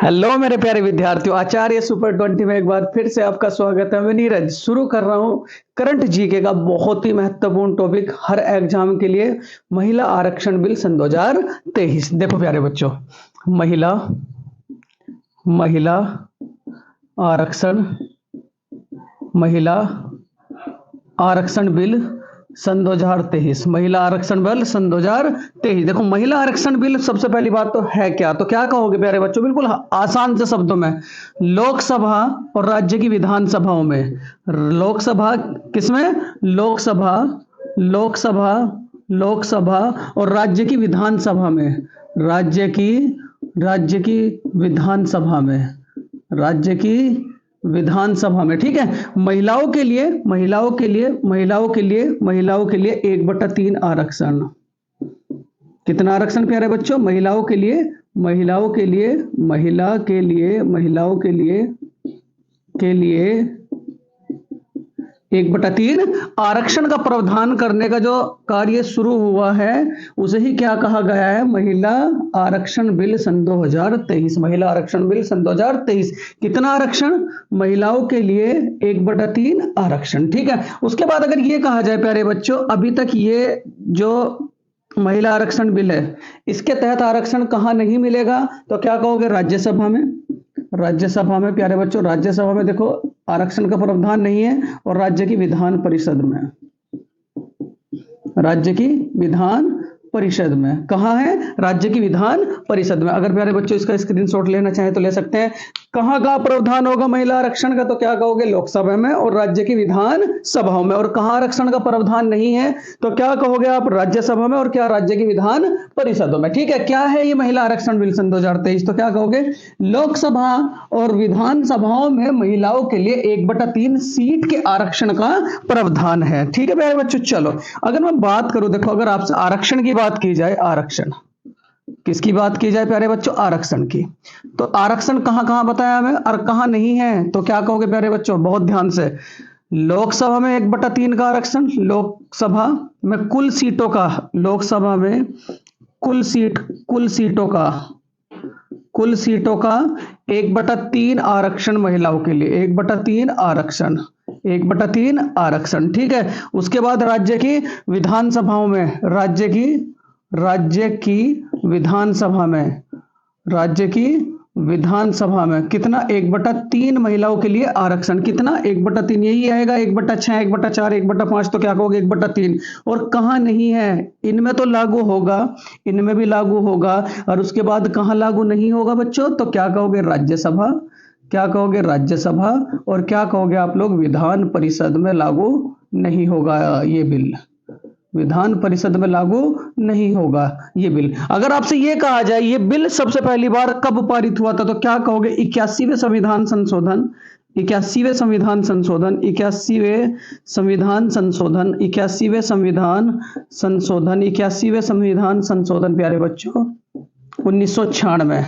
Hello मेरे प्यारे विद्यार्थियों, आचार्य सुपर 20 में एक बार फिर से आपका स्वागत है। मैं नीरज शुरू कर रहा हूँ करंट जीके का बहुत ही महत्वपूर्ण टॉपिक हर एग्जाम के लिए, महिला आरक्षण बिल सन 2023। देखो प्यारे बच्चों, महिला महिला आरक्षण महिला आरक्षण बिल सन 2023। महिला आरक्षण बिल सन 2023। देखो, महिला आरक्षण बिल सबसे पहली बात तो है क्या, तो क्या कहोगे प्यारे बच्चों? बिल्कुल आसान से शब्दों में, लोकसभा और राज्य की विधानसभाओं में, लोकसभा किसमें? लोकसभा लोकसभा लोकसभा और राज्य की विधानसभा में, राज्य की विधानसभा में, राज्य की विधानसभा में, ठीक है। महिलाओं के लिए 1/3 आरक्षण। कितना आरक्षण प्यारे बच्चों? महिलाओं के लिए 1/3 आरक्षण का प्रावधान करने का जो कार्य शुरू हुआ है उसे ही क्या कहा गया है? महिला आरक्षण बिल सन 2023। महिला आरक्षण बिल सन 2023। कितना आरक्षण? महिलाओं के लिए 1/3 आरक्षण, ठीक है। उसके बाद अगर ये कहा जाए प्यारे बच्चों, अभी तक ये जो महिला आरक्षण बिल है इसके तहत आरक्षण कहाँ नहीं मिलेगा, तो क्या कहोगे? राज्यसभा में। राज्यसभा में प्यारे बच्चों, राज्यसभा में देखो आरक्षण का प्रावधान नहीं है, और राज्य की विधान परिषद में, राज्य की विधान परिषद में कहाँ है? राज्य की विधान परिषद में। अगर प्यारे बच्चों इसका स्क्रीनशॉट लेना चाहें तो ले सकते हैं। कहाँ का प्रावधान होगा महिला आरक्षण का, तो क्या कहोगे? लोकसभा में और राज्य की विधान सभाओं में। और कहाँ आरक्षण का प्रावधान नहीं है, तो क्या कहोगे आप? राज्यसभा में और क्या? राज्य की विधान परिषदों में, ठीक है। क्या है ये महिला आरक्षण बिल सन 2023? तो क्या कहोगे? लोकसभा और विधानसभाओं में महिलाओं के लिए 1/3 सीट के आरक्षण का प्रावधान है, ठीक है प्यारे बच्चों। चलो, अगर मैं बात करूं, देखो अगर आपसे आरक्षण की बात की जाए, आरक्षण किसकी बात की जाए प्यारे बच्चों? आरक्षण की। तो आरक्षण कहां कहां बताया हमें और कहां नहीं है, तो क्या कहोगे प्यारे बच्चों? बहुत ध्यान से। लोकसभा में 1/3 का आरक्षण, लोकसभा में कुल सीटों का, लोकसभा में कुल सीटों का 1/3 आरक्षण महिलाओं के लिए, 1/3 आरक्षण, 1/3 आरक्षण, ठीक है। उसके बाद राज्य की विधानसभाओं में, राज्य की विधानसभा में, राज्य की विधानसभा में कितना? 1/3 महिलाओं के लिए आरक्षण। कितना? 1/3। यही आएगा 1/6, 1/4, 1/5, तो क्या कहोगे? 1/3। और कहाँ नहीं है? इनमें तो लागू होगा, इनमें भी लागू होगा, और उसके बाद कहाँ लागू नहीं होगा बच्चों? तो क्या कहोगे? राज्यसभा। क्या कहोगे? राज्यसभा। और क्या कहोगे आप लोग? विधान परिषद में लागू नहीं होगा ये बिल, विधान परिषद में लागू नहीं होगा ये बिल। अगर आपसे ये कहा जाए ये बिल सबसे पहली बार कब पारित हुआ था, तो क्या कहोगे? 81वें संविधान संशोधन, 81वें संविधान संशोधन, 81वें संविधान संशोधन, 81वें संविधान संशोधन, 81वें संविधान संशोधन प्यारे बच्चों 1996,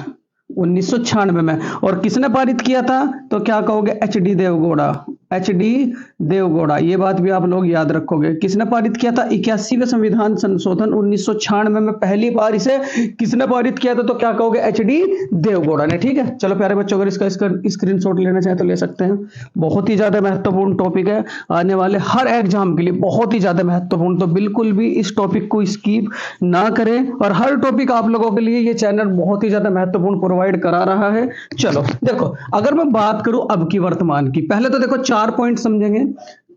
1996 में। और किसने पारित किया था, तो क्या कहोगे? एच.डी. देवगौड़ा, एच.डी. देवगौड़ा। ये बात भी आप लोग याद रखोगे। किसने पारित किया था? 81वें संविधान संशोधन 1996 में पहली बार इसे किसने पारित किया था, तो क्या कहोगे? एच.डी. देवगौड़ा ने, ठीक है। चलो प्यारे बच्चों, अगर इसका स्क्रीनशॉट लेना चाहे तो ले सकते हैं। बहुत ही ज्यादा महत्वपूर्ण टॉपिक है, आने वाले हर एग्जाम के लिए बहुत ही ज्यादा महत्वपूर्ण, तो बिल्कुल भी इस टॉपिक को स्किप ना करें। और हर टॉपिक आप लोगों के लिए ये चैनल बहुत ही ज्यादा महत्वपूर्ण प्रोवाइड करा रहा है। चलो देखो, अगर मैं बात करूं अब की वर्तमान की, पहले तो देखो 4 पॉइंट समझेंगे,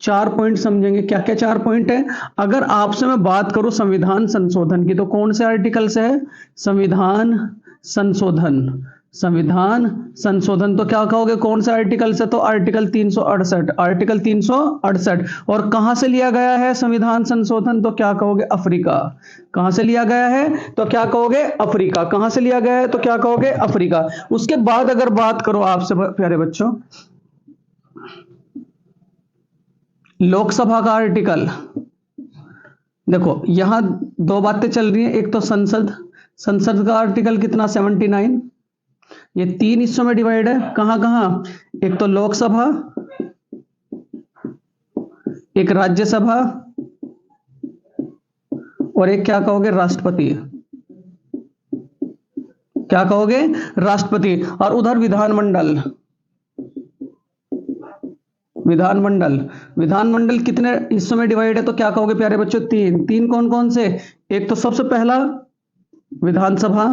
4 पॉइंट समझेंगे। क्या क्या 4 पॉइंट है? अगर आपसे मैं बात करूं संविधान संशोधन की, तो कौन से आर्टिकल से है? संविधान संशोधन, संविधान संशोधन, तो क्या कहोगे? कौन से आर्टिकल से? तो आर्टिकल 368, आर्टिकल 368। और कहां से लिया गया है संविधान संशोधन, तो क्या कहोगे? अफ्रीका। कहां से लिया गया है, तो क्या कहोगे? अफ्रीका। कहां से लिया गया है, तो क्या कहोगे? अफ्रीका। उसके बाद अगर बात करो आपसे प्यारे बच्चों, लोकसभा का आर्टिकल, देखो यहां दो बातें चल रही हैं। एक तो संसद का आर्टिकल कितना? 79। ये 3 हिस्सों में डिवाइड है। कहां कहां? एक तो लोकसभा, एक राज्यसभा, और एक क्या कहोगे? राष्ट्रपति। क्या कहोगे? राष्ट्रपति। और उधर विधानमंडल, विधानमंडल, विधानमंडल कितने हिस्सों में डिवाइड है तो क्या कहोगे प्यारे बच्चों? तीन। तीन कौन कौन से? एक तो सबसे पहला विधानसभा,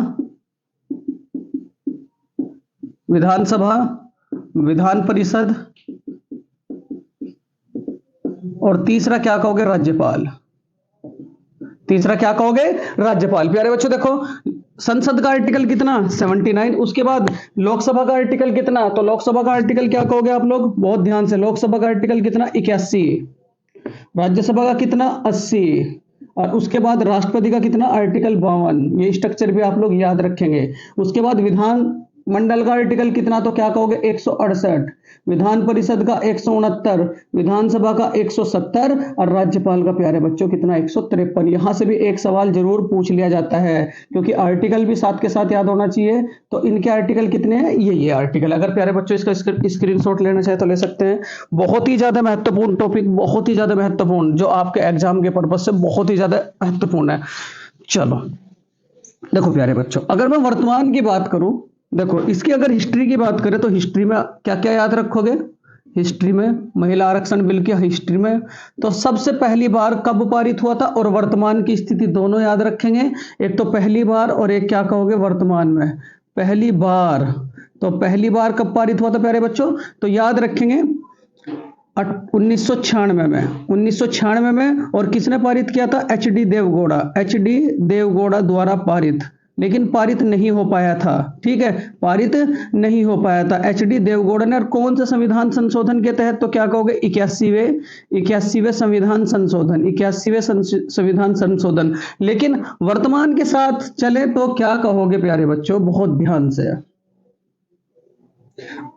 विधानसभा, विधान परिषद, और तीसरा क्या कहोगे? राज्यपाल। तीसरा क्या कहोगे? राज्यपाल। प्यारे बच्चों देखो, संसद का आर्टिकल कितना? 79। उसके बाद लोकसभा का आर्टिकल कितना? तो लोकसभा का आर्टिकल क्या कहोगे आप लोग? बहुत ध्यान से, लोकसभा का आर्टिकल कितना? 81। राज्यसभा का कितना? 80। और उसके बाद राष्ट्रपति का कितना? आर्टिकल 52। ये स्ट्रक्चर भी आप लोग याद रखेंगे। उसके बाद विधान मंडल का आर्टिकल कितना? तो क्या कहोगे? 168। विधान परिषद का 169, विधानसभा का 170, और राज्यपाल का प्यारे बच्चों कितना? 153। यहां से भी एक सवाल जरूर पूछ लिया जाता है, क्योंकि आर्टिकल भी साथ के साथ याद होना चाहिए। तो इनके आर्टिकल कितने हैं? ये आर्टिकल। अगर प्यारे बच्चों इसका स्क्रीनशॉट लेना चाहे तो ले सकते हैं। बहुत ही ज्यादा महत्वपूर्ण टॉपिक, बहुत ही ज्यादा महत्वपूर्ण, जो आपके एग्जाम के पर्पज से बहुत ही ज्यादा महत्वपूर्ण है। चलो देखो प्यारे बच्चों, अगर मैं वर्तमान की बात करूं, देखो इसकी अगर हिस्ट्री की बात करें तो हिस्ट्री में क्या क्या याद रखोगे? हिस्ट्री में महिला आरक्षण बिल की हिस्ट्री में तो सबसे पहली बार कब पारित हुआ था और वर्तमान की स्थिति दोनों याद रखेंगे। एक तो पहली बार और एक क्या कहोगे? वर्तमान में। पहली बार, तो पहली बार कब पारित हुआ था प्यारे बच्चों? तो याद रखेंगे 1996 में, 1996 में। और किसने पारित किया था? एच.डी. देवगौड़ा, एच.डी. देवगौड़ा द्वारा पारित, लेकिन पारित नहीं हो पाया था। ठीक है, पारित नहीं हो पाया था एच.डी. देवगौड़ा ने। और कौन से संविधान संशोधन के तहत? तो क्या कहोगे? 81वें संविधान संशोधन, 81वें संविधान संशोधन। लेकिन वर्तमान के साथ चले तो क्या कहोगे प्यारे बच्चों? बहुत ध्यान से।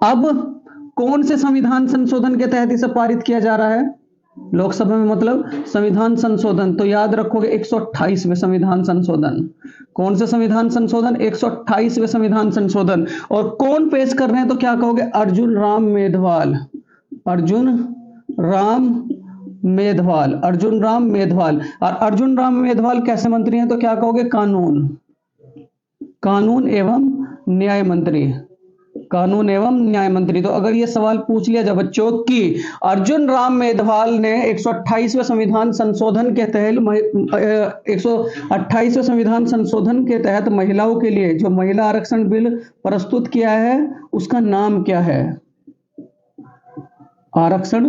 अब कौन से संविधान संशोधन के तहत इसे पारित किया जा रहा है? लोकसभा में, मतलब संविधान संशोधन। तो याद रखोगे 128वें संविधान संशोधन। कौन से संविधान संशोधन? 128वें संविधान संशोधन। और कौन पेश कर रहे हैं? तो क्या कहोगे? अर्जुन राम मेघवाल, अर्जुन राम मेघवाल, अर्जुन राम मेघवाल। और अर्जुन राम मेघवाल कैसे मंत्री हैं? तो क्या कहोगे? कानून, कानून एवं न्याय मंत्री, कानून एवं न्याय मंत्री। तो अगर ये सवाल पूछ लिया जाए बच्चों कि अर्जुन राम मेघवाल ने 128वें संविधान संशोधन के तहत 128वें संविधान संशोधन के तहत महिलाओं के लिए जो महिला आरक्षण बिल प्रस्तुत किया है उसका नाम क्या है? आरक्षण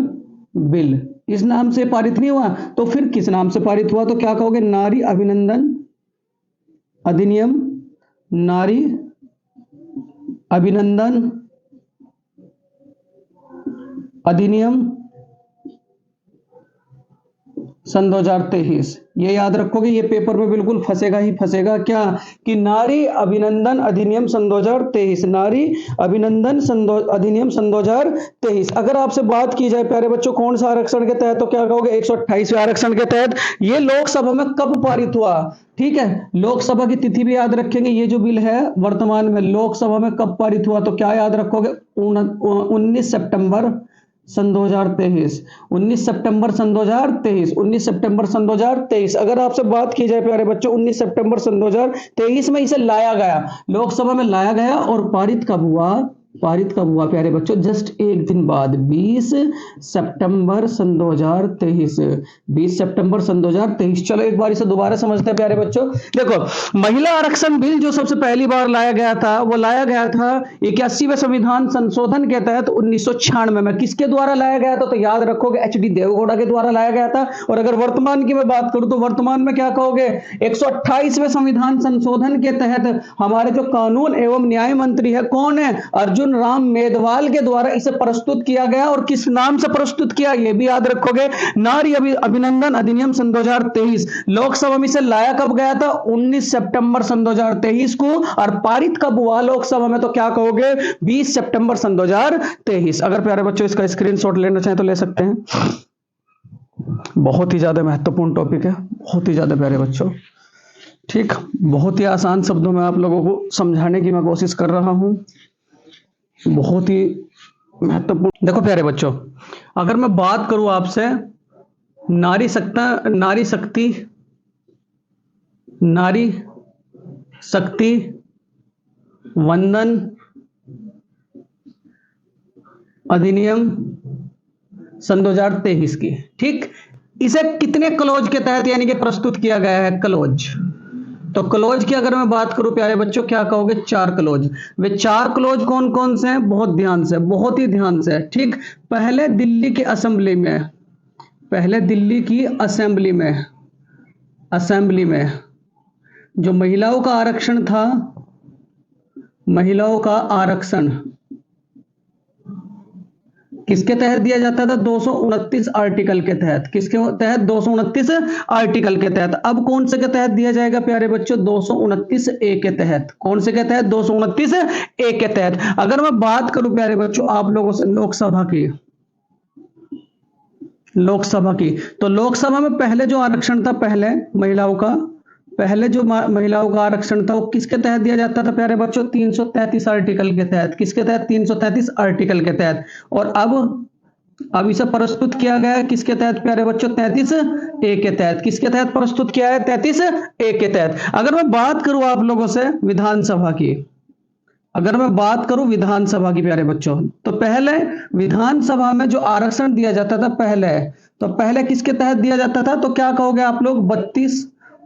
बिल। इस नाम से पारित नहीं हुआ तो फिर किस नाम से पारित हुआ? तो क्या कहोगे? नारी अभिनंदन अधिनियम, नारी अभिनंदन अधिनियम सन 2023। ये याद रखोगे, ये पेपर में बिल्कुल फंसेगा ही फंसेगा। क्या? कि नारी अभिनंदन अधिनियम सन 2023, नारी अभिनंदन अधिनियम सन 2023। अगर आपसे बात की जाए प्यारे बच्चों कौन सा आरक्षण के तहत, तो क्या कहोगे? 128वें आरक्षण के तहत। ये लोकसभा में कब पारित हुआ? ठीक है, लोकसभा की तिथि भी याद रखेंगे। ये जो बिल है वर्तमान में लोकसभा में कब पारित हुआ? तो क्या याद रखोगे? 19 सितंबर सन 2023, 19 सितंबर सन 2023, 19 सितंबर सन 2023। अगर आपसे बात की जाए प्यारे बच्चों 19 सितंबर सन 2023 में इसे लाया गया, लोकसभा में लाया गया। और पारित कब हुआ? पारित कब हुआ प्यारे बच्चों? जस्ट एक दिन बाद, 20 सितंबर सन 2023, 20 सितंबर सन 2023। चलो एक बार इसे दोबारा समझते हैं प्यारे बच्चों। देखो, महिला आरक्षण बिल जो सबसे पहली बार लाया गया था वो लाया गया था 81वें संविधान संशोधन के तहत 1996 में। किसके द्वारा लाया गया था? तो याद रखोगे एच.डी. देवगौड़ा के द्वारा लाया गया था। और अगर वर्तमान की मैं बात करूं तो वर्तमान में क्या कहोगे? 128वें संविधान संशोधन के तहत हमारे जो कानून एवं न्याय मंत्री है कौन है? अर्जुन राम मेघवाल के द्वारा इसे प्रस्तुत किया गया। और किस नाम से प्रस्तुत किया ये भी याद रखोगे? नारी अभिनंदन अधिनियम सन 2023। लोकसभा में इसे लाया कब गया था? 19 सितंबर सन 2023 को। और पारित कब हुआ लोकसभा में? तो क्या कहोगे? 20 सितंबर सन 2023। अगर प्यारे बच्चों इसका स्क्रीनशॉट लेना चाहें तो ले सकते हैं। बहुत ही ज्यादा महत्वपूर्ण टॉपिक है, बहुत ही ज्यादा प्यारे बच्चों। ठीक, बहुत ही आसान शब्दों में आप लोगों को समझाने की मैं कोशिश कर रहा हूं, बहुत ही महत्वपूर्ण। देखो प्यारे बच्चों, अगर मैं बात करूं आपसे नारी शक्ति वंदन अधिनियम सन 2023 की। ठीक, इसे कितने क्लोज के तहत यानी कि प्रस्तुत किया गया है? क्लोज। तो क्लोज की अगर मैं बात करूं प्यारे बच्चों, क्या कहोगे? 4 क्लोज। वे 4 क्लोज कौन कौन से हैं? बहुत ध्यान से, बहुत ही ध्यान से। ठीक, पहले दिल्ली की असेंबली में, पहले दिल्ली की असेंबली में जो महिलाओं का आरक्षण था, महिलाओं का आरक्षण किसके तहत दिया जाता था? 229 आर्टिकल के तहत। किसके तहत? 229 आर्टिकल के तहत। अब कौन से के तहत दिया जाएगा प्यारे बच्चों? 229 ए के तहत। कौन से के तहत? 229 ए के तहत। अगर मैं बात करूं प्यारे बच्चों आप लोगों से लोकसभा की, तो लोकसभा में पहले जो आरक्षण था, पहले जो महिलाओं का आरक्षण था, वो किसके तहत दिया जाता था प्यारे बच्चों? 333 आर्टिकल के तहत। किसके तहत? 333 आर्टिकल के तहत। और अब इसे प्रस्तुत किया गया है किसके तहत प्यारे बच्चों? 33 ए के तहत। किसके तहत प्रस्तुत किया है? 33 ए के तहत। अगर मैं बात करूं आप लोगों से विधानसभा की, अगर मैं बात करूं विधानसभा की प्यारे बच्चों, तो पहले विधानसभा में जो आरक्षण दिया जाता था पहले किसके तहत दिया जाता था? तो क्या कहोगे आप लोग?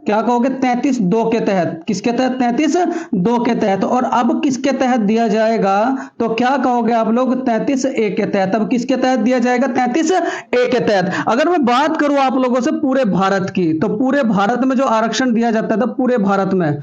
33(2) के तहत। किसके तहत? 33(2) के तहत। और अब किसके तहत दिया जाएगा? तो क्या कहोगे आप लोग? 33 ए के तहत। अब किसके तहत दिया जाएगा? 33 ए के तहत। अगर मैं बात करूं आप लोगों से पूरे भारत की, तो पूरे भारत में जो आरक्षण दिया जाता था, पूरे भारत में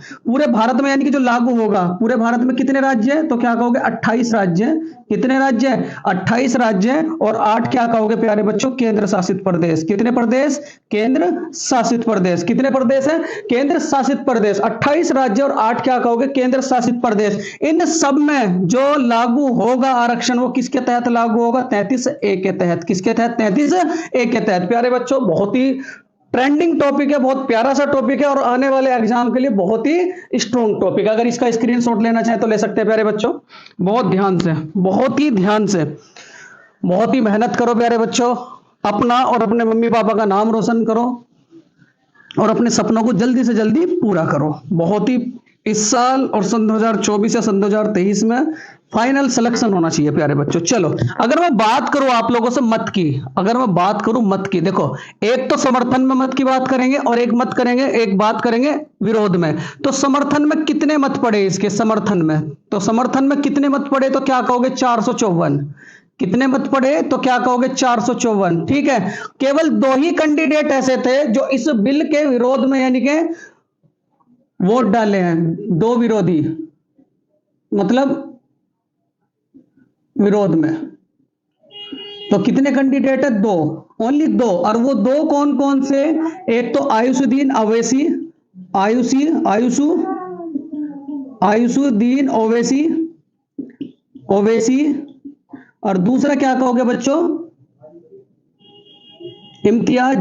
यानी कि जो लागू होगा, पूरे भारत में कितने राज्य हैं? तो क्या कहोगे? 28 राज्य हैं। कितने राज्य हैं? 28 राज्य हैं। और 8 क्या कहोगे प्यारे बच्चों? केंद्र शासित प्रदेश। कितने प्रदेश? केंद्र शासित प्रदेश। कितने प्रदेश हैं? केंद्र शासित प्रदेश। 28 राज्य और 8 क्या कहोगे? केंद्र शासित प्रदेश। इन सब में जो लागू होगा आरक्षण, वो किसके तहत लागू होगा? 33 ए के तहत। किसके तहत? 33 ए के तहत। प्यारे बच्चों बहुत ही ट्रेंडिंग टॉपिक है, बहुत प्यारा सा टॉपिक है और आने वाले एग्जाम के लिए बहुत ही स्ट्रॉन्ग टॉपिक है। अगर इसका स्क्रीनशॉट लेना चाहे तो ले सकते हैं प्यारे बच्चों। बहुत ध्यान से, बहुत ही ध्यान से, बहुत ही मेहनत करो प्यारे बच्चों। अपना और अपने मम्मी पापा का नाम रोशन करो और अपने सपनों को जल्दी से जल्दी पूरा करो। बहुत ही इस साल और सन 2024 या सन 2023 में फाइनल सिलेक्शन होना चाहिए प्यारे बच्चों। चलो, अगर मैं बात करूं आप लोगों से मत की, अगर मैं बात करूं मत की, देखो एक तो समर्थन में मत की बात करेंगे और एक बात करेंगे विरोध में। तो समर्थन में कितने मत पड़े इसके? समर्थन में कितने मत पड़े? तो क्या कहोगे? 454। कितने मत पड़े? तो क्या कहोगे? 454। ठीक है, केवल 2 ही कैंडिडेट ऐसे थे जो इस बिल के विरोध में यानी कि वोट डाले हैं। 2 विरोधी, मतलब विरोध में। तो कितने कैंडिडेट है? 2, ओनली 2। और वो 2 कौन कौन से? एक तो आयुषुद्दीन ओवैसी और दूसरा क्या कहोगे बच्चों? इम्तियाज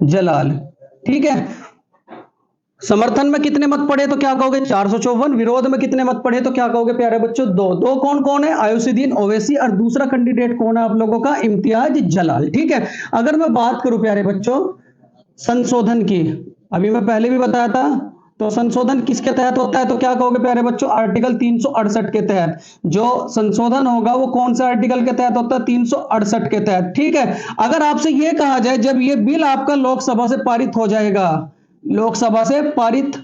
जलाल। ठीक है, समर्थन में कितने मत पड़े? तो क्या कहोगे? 454। विरोध में कितने मत पड़े? तो क्या कहोगे प्यारे बच्चों? 2 कौन कौन है? आयुषुद्दीन ओवैसी और दूसरा कैंडिडेट कौन है आप लोगों का? इम्तियाज जलाल। ठीक है, अगर मैं बात करूं प्यारे बच्चों संशोधन की, अभी मैं पहले भी बताया था, तो संशोधन किसके तहत होता है? तो क्या कहोगे प्यारे बच्चों? आर्टिकल 368 के तहत। जो संशोधन होगा वो कौन से आर्टिकल के तहत होता है? 368 के तहत। ठीक है, अगर आपसे यह कहा जाए जब ये बिल आपका लोकसभा से पारित हो जाएगा, लोकसभा से पारित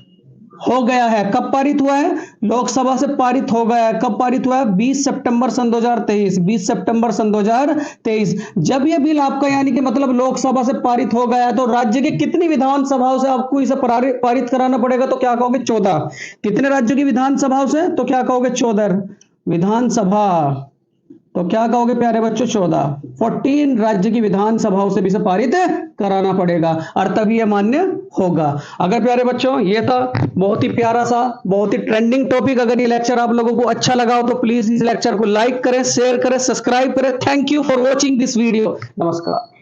हो गया है, कब पारित हुआ है? लोकसभा से पारित हो गया है। कब पारित हुआ है? 20 सितंबर सन 2023। 20 सितंबर सन 2023। जब यह बिल आपका यानी कि मतलब लोकसभा से पारित हो गया है, तो राज्य की कितनी विधानसभाओं से आपको इसे पारित कराना पड़ेगा? तो क्या कहोगे? 14। कितने राज्यों की विधानसभाओं से? तो क्या कहोगे? 14 विधानसभा। तो क्या कहोगे प्यारे बच्चों? 14। 14 राज्य की विधानसभाओं से भी इसे पारित कराना पड़ेगा और तभी यह मान्य होगा। अगर प्यारे बच्चों ये था बहुत ही प्यारा सा, बहुत ही ट्रेंडिंग टॉपिक। अगर ये लेक्चर आप लोगों को अच्छा लगा हो तो प्लीज इस लेक्चर को लाइक करें, शेयर करें, सब्सक्राइब करें। Thank you for watching this video. नमस्कार।